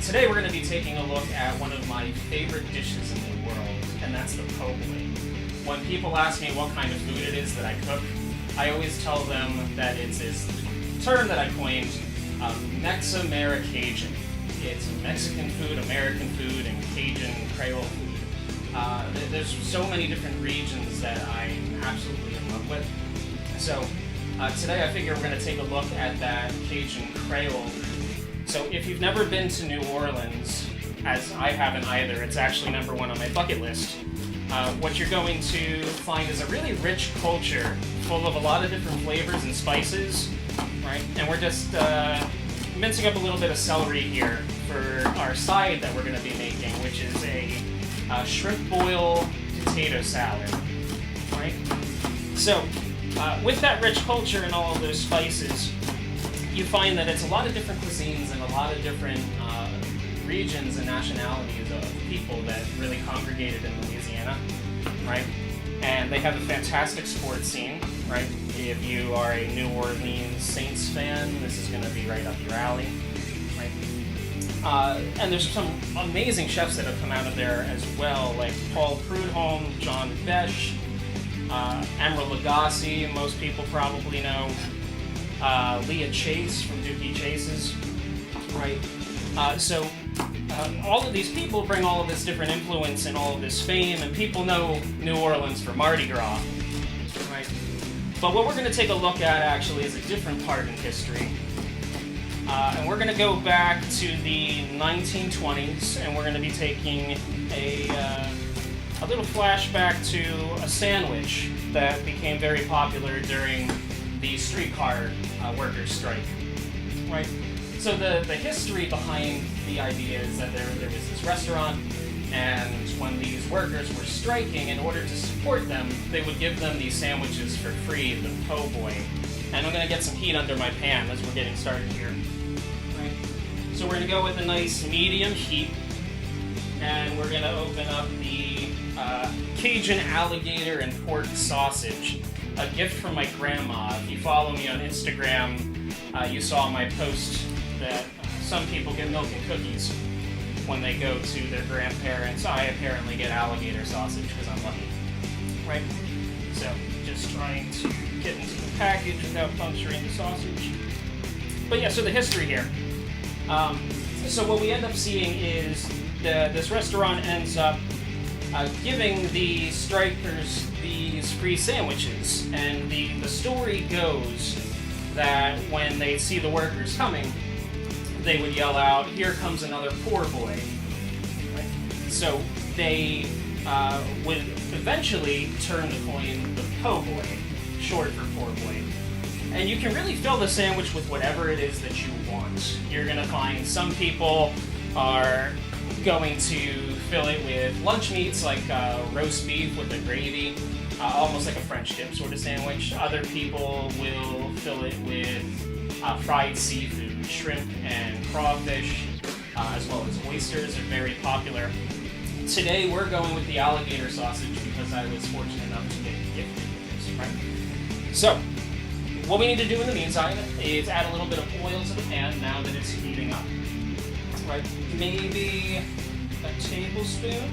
Today we're going to be taking a look at one of my favorite dishes in the world, and that's the po' boy. When people ask me what kind of food it is that I cook, I always tell them that it's this term that I coined, Mex-Americajun. It's Mexican food, American food, and Cajun, Creole food. There's so many different regions that I'm absolutely in love with. So today I figure we're going to take a look at that Cajun Creole food. So if you've never been to New Orleans, as I haven't either, it's actually number one on my bucket list. What you're going to find is a really rich culture full of a lot of different flavors and spices, right? And we're just mincing up a little bit of celery here for our side that we're going to be making, which is a shrimp boil potato salad, right? So with that rich culture and all of those spices, you find that it's a lot of different cuisines and a lot of different regions and nationalities of people that really congregated in Louisiana, right? And they have a fantastic sports scene, right? If you are a New Orleans Saints fan, this is going to be right up your alley, right? And there's some amazing chefs that have come out of there as well, like Paul Prudhomme, John Besh, Emeril Lagasse, most people probably know, Leah Chase from Dookie Chases, right? So all of these people bring all of this different influence and all of this fame, and people know New Orleans for Mardi Gras, right? But what we're going to take a look at actually is a different part in history. And we're going to go back to the 1920s, and we're going to be taking a little flashback to a sandwich that became very popular during the streetcar workers' strike, right? So the history behind the idea is that there was this restaurant, and when these workers were striking, in order to support them, they would give them these sandwiches for free, the po' boy. And I'm going to get some heat under my pan as we're getting started here, right? So we're going to go with a nice medium heat, and we're going to open up the Cajun alligator and pork sausage, a gift from my grandma. If you follow me on Instagram, you saw my post that some people get milk and cookies when they go to their grandparents. I apparently get alligator sausage because I'm lucky, right? So just trying to get into the package without puncturing the sausage. But yeah, so the history here. So what we end up seeing is this restaurant ends up giving the strikers these free sandwiches, and the story goes that when they see the workers coming, they would yell out, "Here comes another poor boy." Right? So they would eventually turn the coin the po' boy, short for poor boy. And you can really fill the sandwich with whatever it is that you want. You're going to find some people are going to fill it with lunch meats like roast beef with the gravy, almost like a French dip sort of sandwich. Other people will fill it with fried seafood, shrimp and crawfish, as well as oysters are very popular. Today we're going with the alligator sausage because I was fortunate enough to get gifted with this, right? So, what we need to do in the meantime is add a little bit of oil to the pan now that it's heating up. Right? Maybe a tablespoon.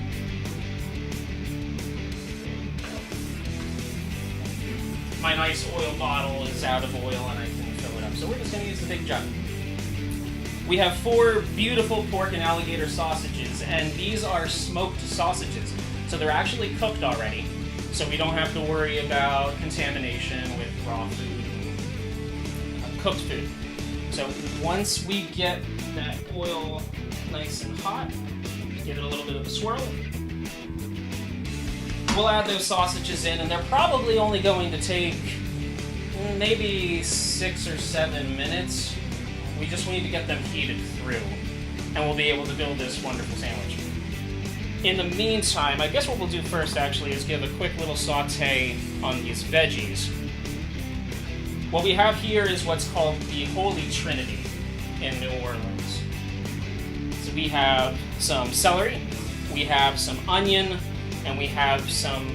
My nice oil bottle is out of oil and I can fill it up. So we're just going to use the big jug. We have 4 beautiful pork and alligator sausages, and these are smoked sausages. So they're actually cooked already, so we don't have to worry about contamination with raw food and cooked food. So once we get that oil nice and hot, give it a little bit of a swirl. We'll add those sausages in, and they're probably only going to take maybe 6 or 7 minutes. We just need to get them heated through, and we'll be able to build this wonderful sandwich. In the meantime, I guess what we'll do first actually is give a quick little saute on these veggies. What we have here is what's called the Holy Trinity in New Orleans. So we have some celery, we have some onion, and we have some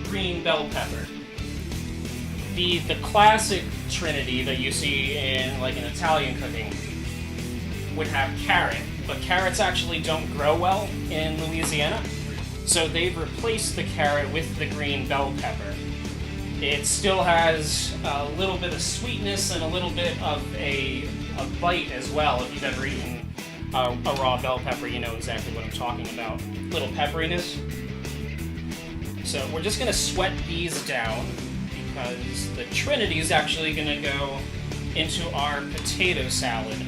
green bell pepper. The classic Trinity that you see in like an Italian cooking would have carrot, but carrots actually don't grow well in Louisiana. So they've replaced the carrot with the green bell pepper. It still has a little bit of sweetness and a little bit of a bite as well. If you've ever eaten a raw bell pepper, you know exactly what I'm talking about. Little pepperiness. So we're just going to sweat these down because the Trinity is actually going to go into our potato salad.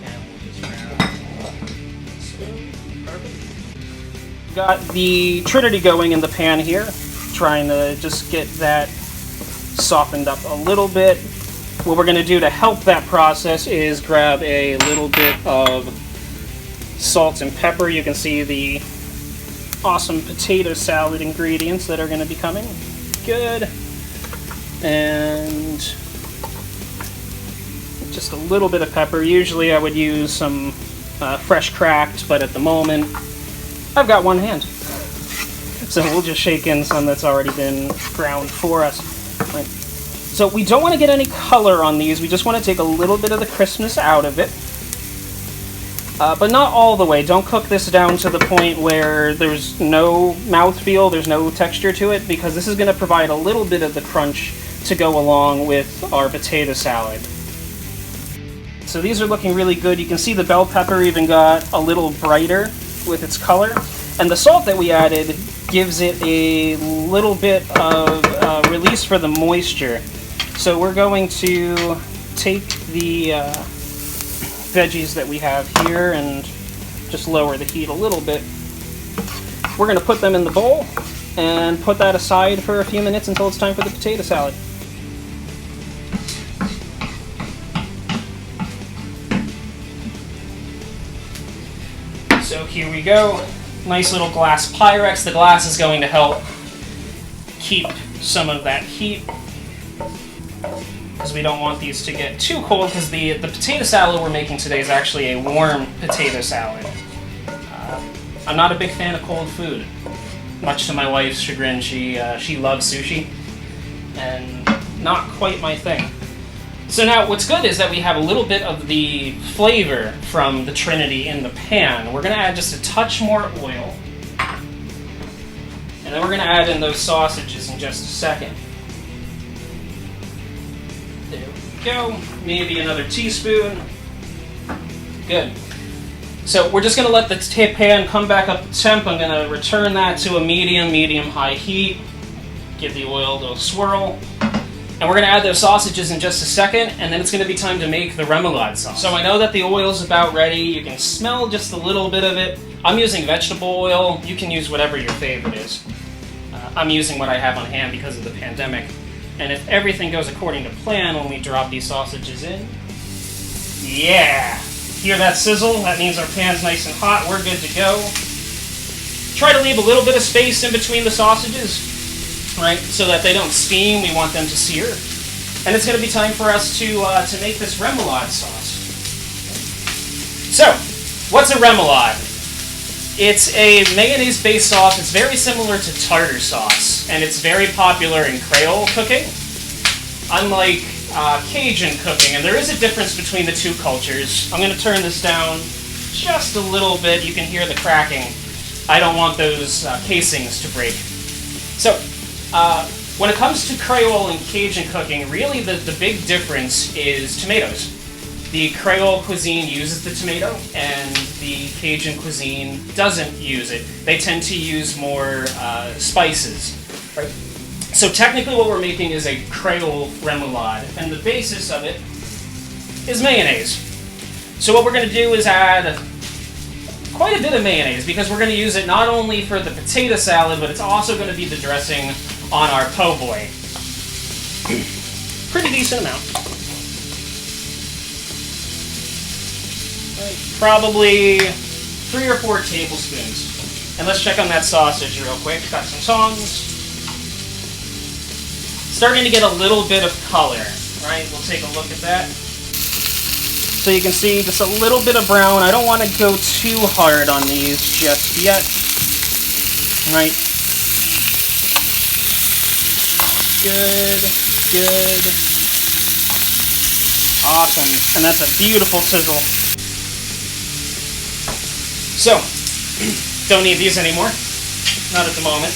And we'll just grab a spoon. Perfect. Got the Trinity going in the pan here, trying to just get that softened up a little bit. What we're going to do to help that process is grab a little bit of salt and pepper. You can see the awesome potato salad ingredients that are going to be coming. Good. And just a little bit of pepper. Usually I would use some fresh cracked, but at the moment I've got one hand. So we'll just shake in some that's already been ground for us. Right. So we don't want to get any color on these. We just want to take a little bit of the crispness out of it. But not all the way. Don't cook this down to the point where there's no mouthfeel, there's no texture to it, because this is going to provide a little bit of the crunch to go along with our potato salad. So these are looking really good. You can see the bell pepper even got a little brighter with its color. And the salt that we added gives it a little bit of release for the moisture. So we're going to take the veggies that we have here and just lower the heat a little bit. We're going to put them in the bowl and put that aside for a few minutes until it's time for the potato salad. So here we go. Nice little glass Pyrex. The glass is going to help keep some of that heat, because we don't want these to get too cold, because the potato salad we're making today is actually a warm potato salad. I'm not a big fan of cold food, much to my wife's chagrin. She loves sushi, and not quite my thing. So now what's good is that we have a little bit of the flavor from the Trinity in the pan. We're going to add just a touch more oil, and then we're going to add in those sausages in just a second. There we go. Maybe another teaspoon. Good. So we're just going to let the pan come back up to temp. I'm going to return that to a medium-high heat. Give the oil a little swirl. And we're going to add those sausages in just a second, and then it's going to be time to make the remoulade sauce. So I know that the oil's about ready. You can smell just a little bit of it. I'm using vegetable oil. You can use whatever your favorite is. I'm using what I have on hand because of the pandemic. And if everything goes according to plan when we drop these sausages in, yeah! Hear that sizzle? That means our pan's nice and hot. We're good to go. Try to leave a little bit of space in between the sausages, right, so that they don't steam. We want them to sear. And it's going to be time for us to make this remoulade sauce. So, what's a remoulade? It's a mayonnaise-based sauce. It's very similar to tartar sauce, and it's very popular in Creole cooking, unlike Cajun cooking. And there is a difference between the two cultures. I'm going to turn this down just a little bit. You can hear the cracking. I don't want those casings to break. So, when it comes to Creole and Cajun cooking, really the big difference is tomatoes. The Creole cuisine uses the tomato, and the Cajun cuisine doesn't use it. They tend to use more spices. Right? So technically what we're making is a Creole remoulade, and the basis of it is mayonnaise. So what we're going to do is add quite a bit of mayonnaise, because we're going to use it not only for the potato salad, but it's also going to be the dressing on our po' boy. Pretty decent amount. Probably 3 or 4 tablespoons. And let's check on that sausage real quick. Got some tongs. Starting to get a little bit of color, right? We'll take a look at that. So you can see just a little bit of brown. I don't want to go too hard on these just yet. Right? Good, good. Awesome. And that's a beautiful sizzle. So, don't need these anymore. Not at the moment.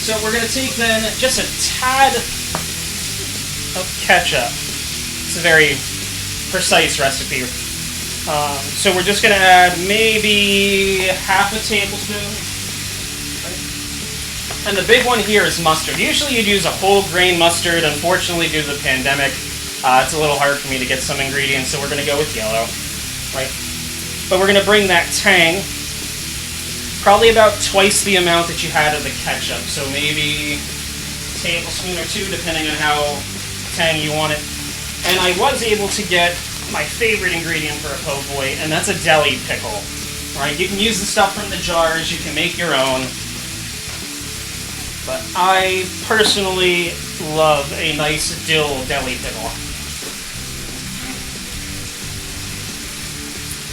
So we're going to take then just a tad of ketchup. It's a very precise recipe. So we're just going to add maybe half a tablespoon. And the big one here is mustard. Usually you'd use a whole grain mustard. Unfortunately, due to the pandemic, it's a little hard for me to get some ingredients, so we're going to go with yellow. Right? But we're going to bring that tang, probably about twice the amount that you had of the ketchup. So maybe a tablespoon or two, depending on how tangy you want it. And I was able to get my favorite ingredient for a po' boy, and that's a deli pickle. Right? You can use the stuff from the jars, you can make your own. But I personally love a nice dill deli pickle.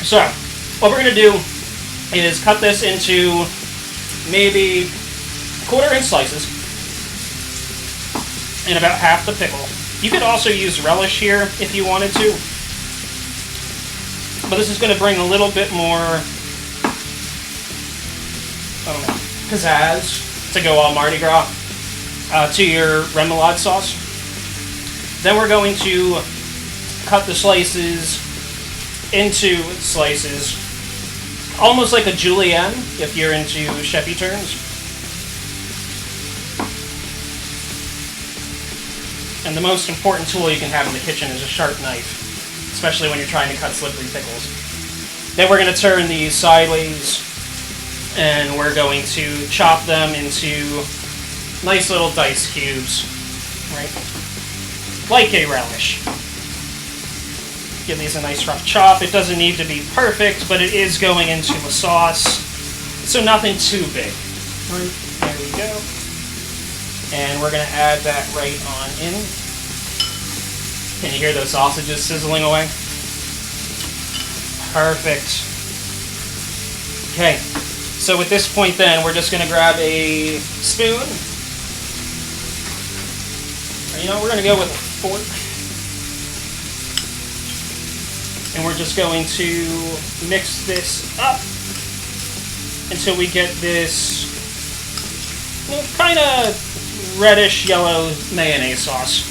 So, what we're going to do is cut this into maybe 1/4-inch slices and about half the pickle. You could also use relish here if you wanted to, but this is going to bring a little bit more pizzazz to go all Mardi Gras to your remoulade sauce. Then we're going to cut the slices into slices, almost like a julienne, if you're into chefy terms. And the most important tool you can have in the kitchen is a sharp knife, especially when you're trying to cut slippery pickles. Then we're going to turn these sideways, and we're going to chop them into nice little dice cubes, right? Like a relish. Give these a nice rough chop. It doesn't need to be perfect, but it is going into a sauce, so nothing too big. Right, there we go. And we're going to add that right on in. Can you hear those sausages sizzling away? Perfect. Okay, so at this point then, we're just going to grab a spoon. Or, you know, we're going to go with a fork. And we're just going to mix this up until we get this kind of reddish yellow mayonnaise sauce.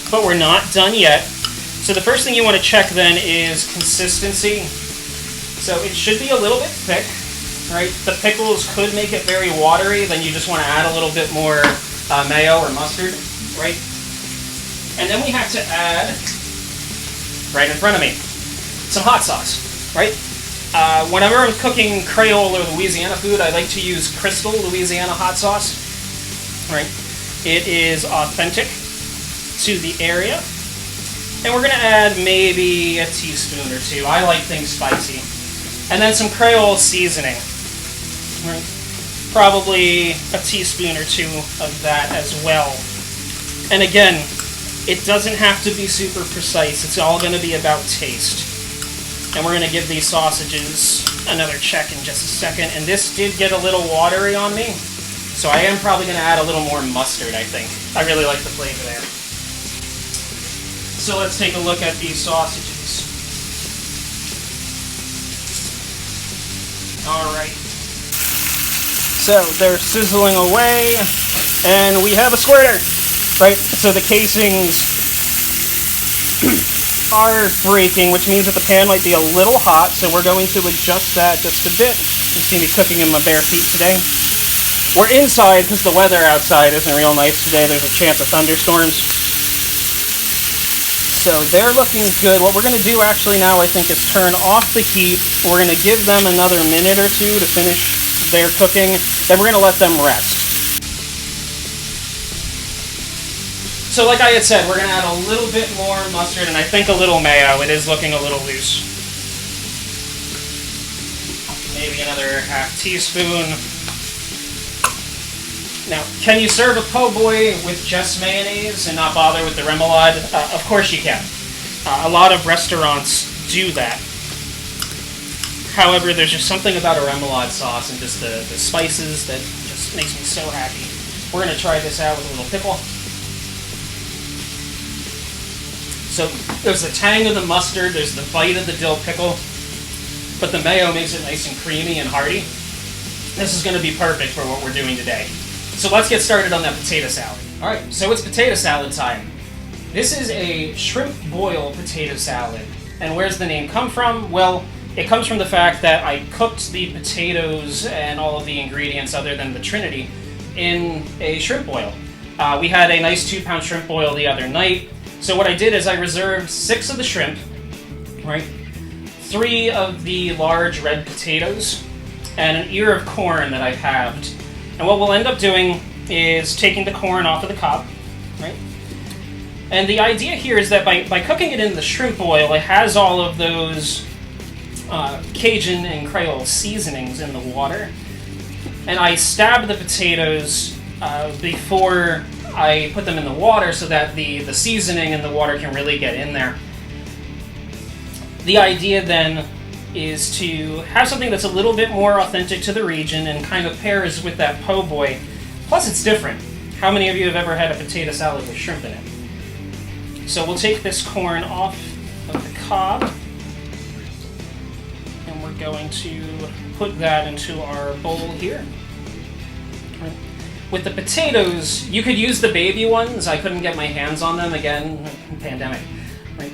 But we're not done yet. So the first thing you want to check then is consistency. So it should be a little bit thick, right? The pickles could make it very watery, then you just want to add a little bit more mayo or mustard, right? And then we have to add, right in front of me, some hot sauce, right? Whenever I'm cooking Creole or Louisiana food, I like to use Crystal Louisiana hot sauce, right? It is authentic to the area. And we're going to add maybe a teaspoon or two. I like things spicy. And then some Creole seasoning, right? Probably a teaspoon or two of that as well. And again, it doesn't have to be super precise. It's all going to be about taste. And we're going to give these sausages another check in just a second. And this did get a little watery on me, so I am probably going to add a little more mustard, I think. I really like the flavor there. So let's take a look at these sausages. Alright. So they're sizzling away, and we have a squirter, right? So the casings are breaking, which means that the pan might be a little hot, so we're going to adjust that just a bit. You see me cooking in my bare feet today. We're inside because the weather outside isn't real nice today. There's a chance of thunderstorms. So they're looking good. What we're going to do actually now, I think, is turn off the heat. We're going to give them another minute or two to finish their cooking. Then we're going to let them rest. So like I had said, we're going to add a little bit more mustard and I think a little mayo. It is looking a little loose. Maybe another half teaspoon. Now, can you serve a po' boy with just mayonnaise and not bother with the remoulade? Of course you can. A lot of restaurants do that. However, there's just something about a remoulade sauce and just the spices that just makes me so happy. We're going to try this out with a little pickle. So there's the tang of the mustard, there's the bite of the dill pickle, but the mayo makes it nice and creamy and hearty. This is going to be perfect for what we're doing today. So let's get started on that potato salad. All right, so it's potato salad time. This is a shrimp boil potato salad. And where's the name come from? Well, it comes from the fact that I cooked the potatoes and all of the ingredients other than the Trinity in a shrimp boil. We had a nice 2-pound shrimp boil the other night. So what I did is I reserved 6 of the shrimp, right? 3 of the large red potatoes, and an ear of corn that I've halved. And what we'll end up doing is taking the corn off of the cob, right? And the idea here is that by cooking it in the shrimp boil, it has all of those Cajun and Creole seasonings in the water. And I stab the potatoes before I put them in the water so that the seasoning and the water can really get in there. The idea then is to have something that's a little bit more authentic to the region and kind of pairs with that po' boy. Plus it's different. How many of you have ever had a potato salad with shrimp in it? So we'll take this corn off of the cob and we're going to put that into our bowl here. With the potatoes, you could use the baby ones. I couldn't get my hands on them, again, pandemic. Right?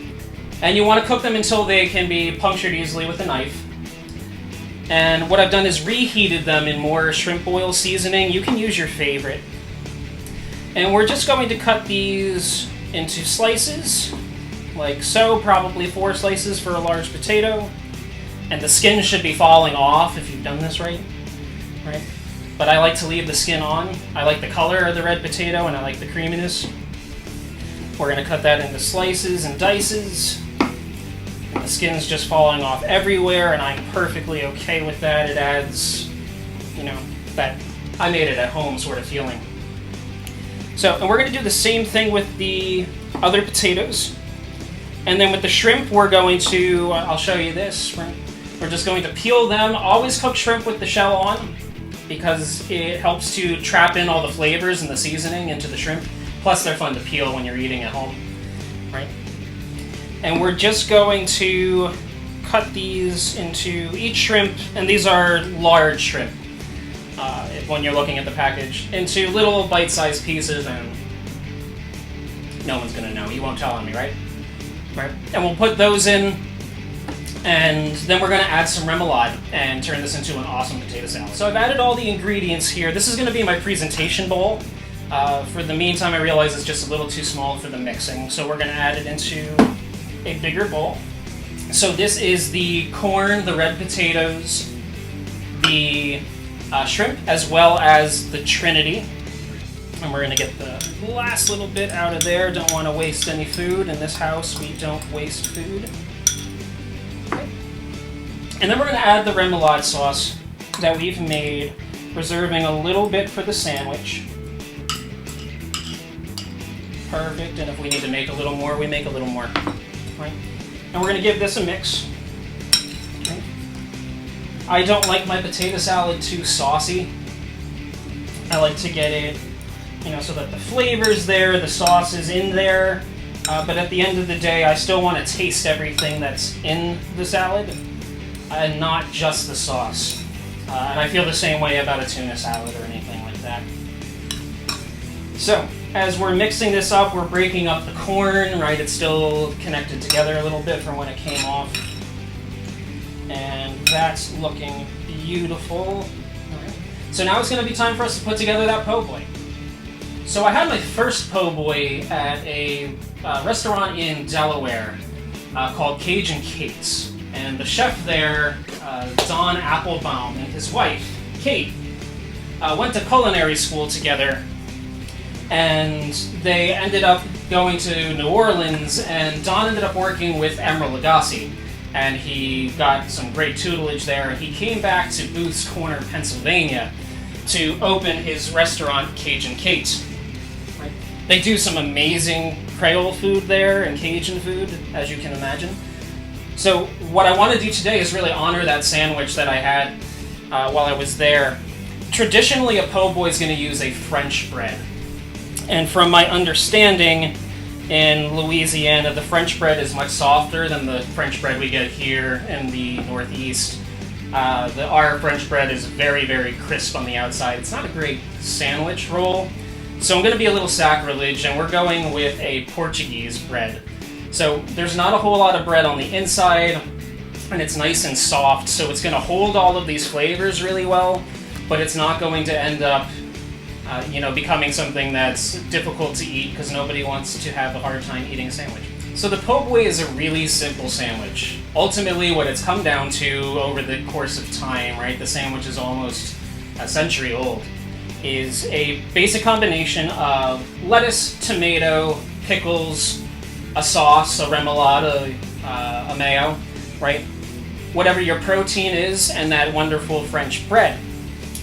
And you want to cook them until they can be punctured easily with a knife. And what I've done is reheated them in more shrimp boil seasoning. You can use your favorite. And we're just going to cut these into slices, like so, probably 4 slices for a large potato. And the skin should be falling off if you've done this right? But I like to leave the skin on. I like the color of the red potato and I like the creaminess. We're going to cut that into slices and dices. And the skin's just falling off everywhere and I'm perfectly okay with that. It adds, that I made it at home sort of feeling. So, and we're going to do the same thing with the other potatoes. And then with the shrimp, we're going to, I'll show you this. We're just going to peel them. Always cook shrimp with the shell on, because it helps to trap in all the flavors and the seasoning into the shrimp. Plus, they're fun to peel when you're eating at home, right? And we're just going to cut these into each shrimp, and these are large shrimp, when you're looking at the package, into little bite-sized pieces, and no one's gonna know. You won't tell on me, right? Right. And we'll put those in, and then we're going to add some remoulade and turn this into an awesome potato salad. So I've added all the ingredients here. This is going to be my presentation bowl. For the meantime, I realize it's just a little too small for the mixing, so we're going to add it into a bigger bowl. So this is the corn, the red potatoes, the shrimp, as well as the Trinity. And we're going to get the last little bit out of there. Don't want to waste any food. In this house, we don't waste food. Okay. And then we're going to add the remoulade sauce that we've made, reserving a little bit for the sandwich. Perfect. And if we need to make a little more, we make a little more. Right. And we're going to give this a mix. Okay. I don't like my potato salad too saucy. I like to get it, so that the flavor's there, the sauce is in there, but at the end of the day, I still want to taste everything that's in the salad, and not just the sauce. And I feel the same way about a tuna salad or anything like that. So, as we're mixing this up, we're breaking up the corn, right? It's still connected together a little bit from when it came off. And that's looking beautiful. So now it's going to be time for us to put together that po' boy. So I had my first po' boy at a restaurant in Delaware called Cajun Kate's. And the chef there, Don Applebaum, and his wife, Kate, went to culinary school together. And they ended up going to New Orleans, and Don ended up working with Emeril Lagasse. And he got some great tutelage there, and he came back to Booth's Corner, Pennsylvania, to open his restaurant, Cajun Kate's. Right? They do some amazing Creole food there, and Cajun food, as you can imagine. So what I want to do today is really honor that sandwich that I had while I was there. Traditionally, a po' boy is going to use a French bread. And from my understanding, in Louisiana, the French bread is much softer than the French bread we get here in the Northeast. Our French bread is very, very crisp on the outside. It's not a great sandwich roll, so I'm going to be a little sacrilege, and we're going with a Portuguese bread. So there's not a whole lot of bread on the inside, and it's nice and soft, so it's going to hold all of these flavors really well, but it's not going to end up becoming something that's difficult to eat because nobody wants to have a hard time eating a sandwich. So the po' boy is a really simple sandwich. Ultimately, what it's come down to over the course of time, right, the sandwich is almost a century old, is a basic combination of lettuce, tomato, pickles, a sauce, a remoulade, a mayo, right? Whatever your protein is, and that wonderful French bread.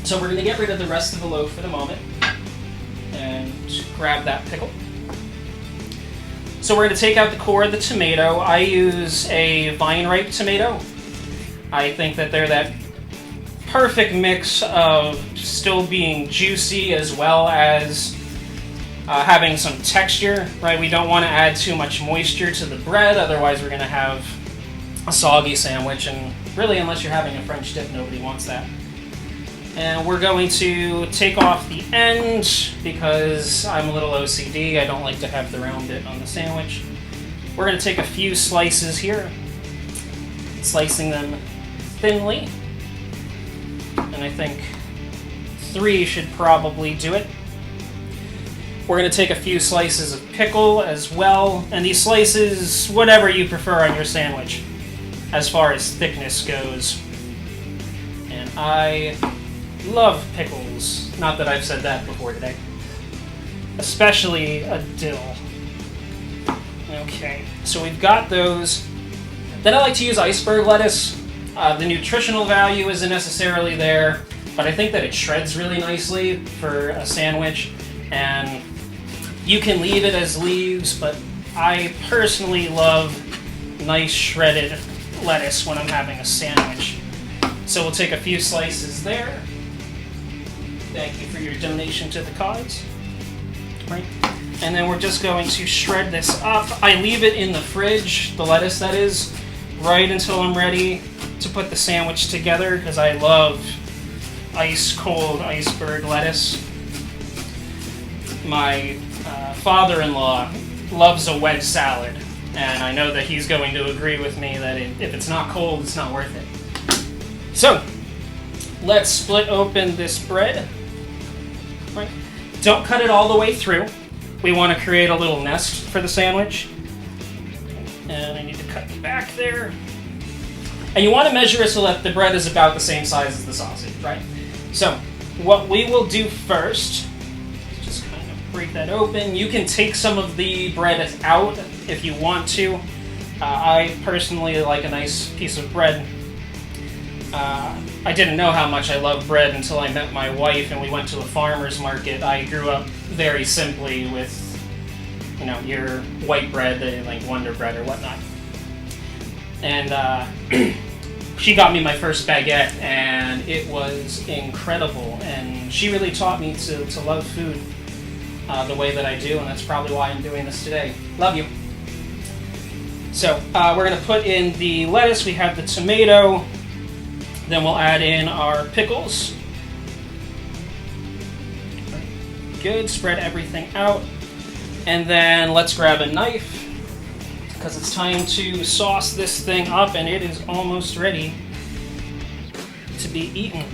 So we're going to get rid of the rest of the loaf for the moment and grab that pickle. So we're going to take out the core of the tomato. I use a vine-ripe tomato. I think that they're that perfect mix of still being juicy as well as having some texture, right? We don't want to add too much moisture to the bread, otherwise we're going to have a soggy sandwich, and really, unless you're having a French dip, nobody wants that. And we're going to take off the end because I'm a little OCD. I don't like to have the round bit on the sandwich. We're going to take a few slices here, slicing them thinly. And I think 3 should probably do it. We're going to take a few slices of pickle as well. And these slices, whatever you prefer on your sandwich, as far as thickness goes. And I love pickles. Not that I've said that before today. Especially a dill. Okay, so we've got those. Then I like to use iceberg lettuce. The nutritional value isn't necessarily there, but I think that it shreds really nicely for a sandwich. And you can leave it as leaves, but I personally love nice shredded lettuce when I'm having a sandwich. So we'll take a few slices there. Thank you for your donation to the cause. Right. And then we're just going to shred this up. I leave it in the fridge, the lettuce that is, right until I'm ready to put the sandwich together because I love ice cold iceberg lettuce. My father-in-law loves a wedge salad, and I know that he's going to agree with me that if it's not cold, it's not worth it. So, let's split open this bread. Right. Don't cut it all the way through. We want to create a little nest for the sandwich. And I need to cut the back there. And you want to measure it so that the bread is about the same size as the sausage, right? So, what we will do first, just kind of break that open. You can take some of the bread out if you want to. I personally like a nice piece of bread. I didn't know how much I love bread until I met my wife and we went to a farmer's market. I grew up very simply with, your white bread, like Wonder Bread or whatnot. And she got me my first baguette, and it was incredible. And she really taught me to love food the way that I do, and that's probably why I'm doing this today. Love you. So we're going to put in the lettuce. We have the tomato. Then we'll add in our pickles. Good, spread everything out. And then let's grab a knife, because it's time to sauce this thing up, and it is almost ready to be eaten.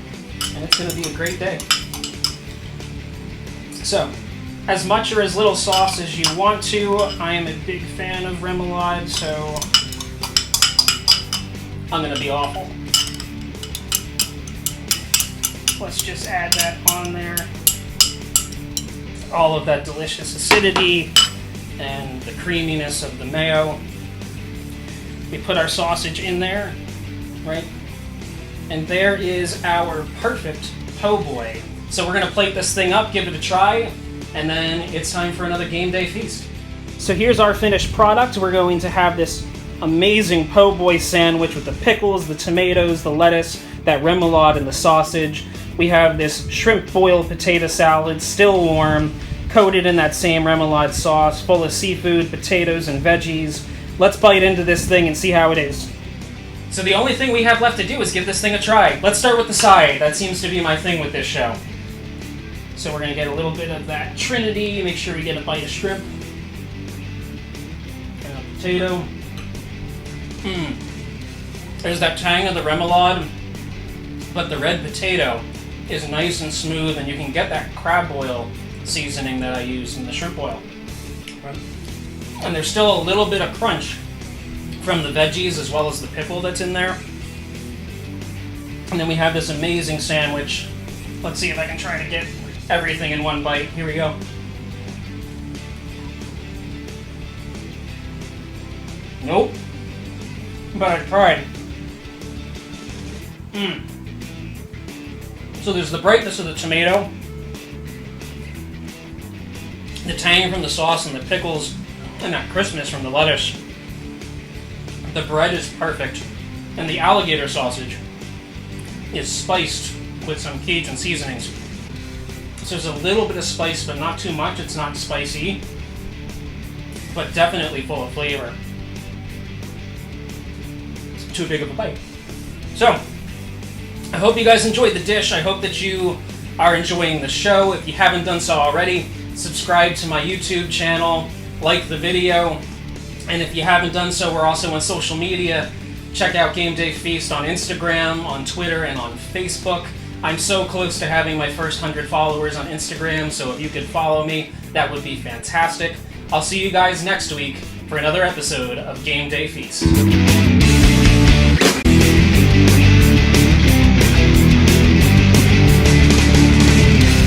And it's going to be a great day. So, as much or as little sauce as you want to. I am a big fan of remoulade, so I'm going to be awful. Let's just add that on there. All of that delicious acidity and the creaminess of the mayo. We put our sausage in there, right? And there is our perfect po' boy. So we're gonna plate this thing up, give it a try, and then it's time for another game day feast. So here's our finished product. We're going to have this amazing po' boy sandwich with the pickles, the tomatoes, the lettuce, that remoulade, and the sausage. We have this shrimp boiled potato salad, still warm, coated in that same remoulade sauce, full of seafood, potatoes, and veggies. Let's bite into this thing and see how it is. So the only thing we have left to do is give this thing a try. Let's start with the side. That seems to be my thing with this show. So we're going to get a little bit of that Trinity, make sure we get a bite of shrimp. And a potato. There's that tang of the remoulade, but the red potato is nice and smooth, and you can get that crab oil seasoning that I use in the shrimp oil. And there's still a little bit of crunch from the veggies as well as the pickle that's in there. And then we have this amazing sandwich. Let's see if I can try to get everything in one bite. Here we go. Nope. But I tried. So there's the brightness of the tomato, the tang from the sauce and the pickles, and that crispness from the lettuce. The bread is perfect, and the alligator sausage is spiced with some Cajun seasonings. So there's a little bit of spice, but not too much. It's not spicy, but definitely full of flavor. It's too big of a bite. So, I hope you guys enjoyed the dish. I hope that you are enjoying the show. If you haven't done so already, subscribe to my YouTube channel, like the video, and if you haven't done so, we're also on social media. Check out Game Day Feast on Instagram, on Twitter, and on Facebook. I'm so close to having my first 100 followers on Instagram, so if you could follow me, that would be fantastic. I'll see you guys next week for another episode of Game Day Feast.